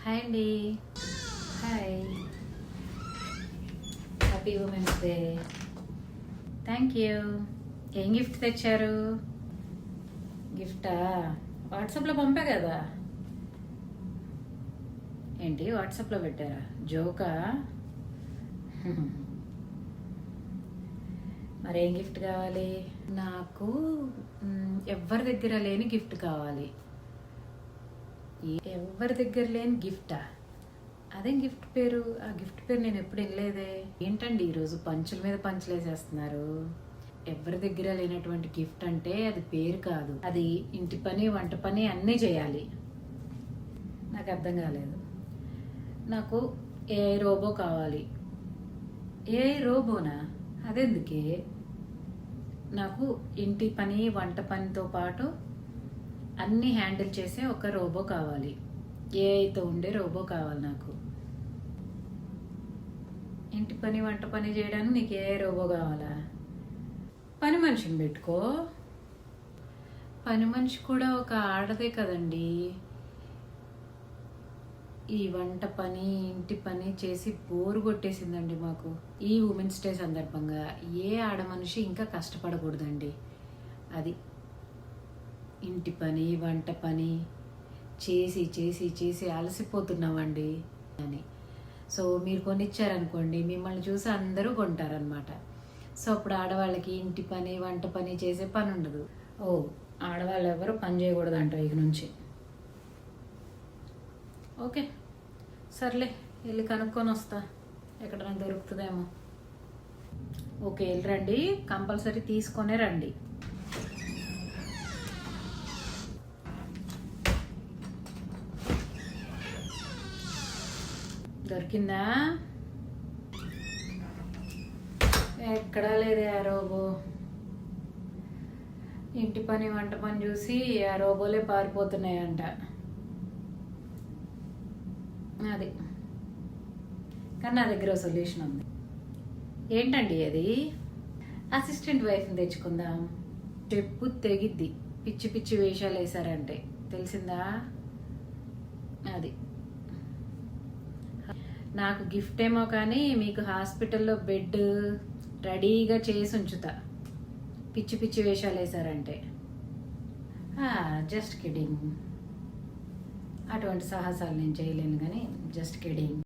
Hi అండి. Hi, happy women's day. Thank you. ఏం gift తెచ్చారు? గిఫ్టా? వాట్సాప్లో పంపా కదా. ఏంటి వాట్సాప్లో పెట్టారా? జోకా? మరేం గిఫ్ట్ కావాలి? నాకు ఎవరి దగ్గర లేని గిఫ్ట్ కావాలి. ఎవరి దగ్గర లేని గిఫ్టా? అదేం గిఫ్ట్ పేరు? ఆ గిఫ్ట్ పేరు నేను ఎప్పుడు వినలేదే. ఏంటండి ఈరోజు పంచుల మీద పంచులు వేసేస్తున్నారు? ఎవరి దగ్గర లేనటువంటి గిఫ్ట్ అంటే అది పేరు కాదు, అది ఇంటి పని వంట పని అన్నీ చేయాలి. నాకు అర్థం కాలేదు. నాకు ఏఐ రోబో కావాలి. ఏఐ రోబోనా? అదెందుకే? నాకు ఇంటి పని వంట పనితో పాటు అన్నీ హ్యాండిల్ చేసే ఒక రోబో కావాలి. ఏఐతో ఉండే రోబో కావాలి నాకు. ఇంటి పని వంట పని చేయడానికి నీకు ఏఐ రోబో కావాలా? పని మనిషిని పెట్టుకో. పని మనిషి కూడా ఒక ఆడదే కదండి. ఈ వంట పని ఇంటి పని చేసి బోరు కొట్టేసిందండి మాకు. ఈ ఉమెన్స్ డే సందర్భంగా ఏ ఆడ మనిషి ఇంకా కష్టపడకూడదండి. అది ఇంటి పని వంట పని చేసి చేసి చేసి అలసిపోతున్నామండి అని. సో మీరు కొనిచ్చారనుకోండి, మిమ్మల్ని చూసి అందరూ కొంటారనమాట. సో అప్పుడు ఆడవాళ్ళకి ఇంటి పని వంట పని చేసే పని ఉండదు. ఓ, ఆడవాళ్ళు ఎవరు పని చేయకూడదంట ఇక నుంచి. ఓకే, సర్లే, వెళ్ళి కనుక్కొని వస్తా, ఎక్కడైనా దొరుకుతుందేమో. ఓకే, వెళ్ళి రండి, కంపల్సరీ తీసుకొనే రండి. దొరికిందా? ఎక్కడా లేదే ఆ రోబో. ఇంటి పని వంట పని చూసి ఆ రోబోలే పారిపోతున్నాయంట. అది కానీ నా దగ్గర సొల్యూషన్ ఉంది. ఏంటండి అది? అసిస్టెంట్ వైఫ్ని తెచ్చుకుందాం. చెప్పు తెగిద్ది పిచ్చి పిచ్చి వేషాలు వేశారంటే, తెలిసిందా? అది నాకు గిఫ్ట్ ఏమో కానీ మీకు హాస్పిటల్లో బెడ్ రెడీగా చేసి ఉంచుతా, పిచ్చి పిచ్చి వేషాలు వేశారంటే. Just kidding. అటువంటి సాహసాలు నేను చేయలేను కానీ జస్ట్ కిడింగ్.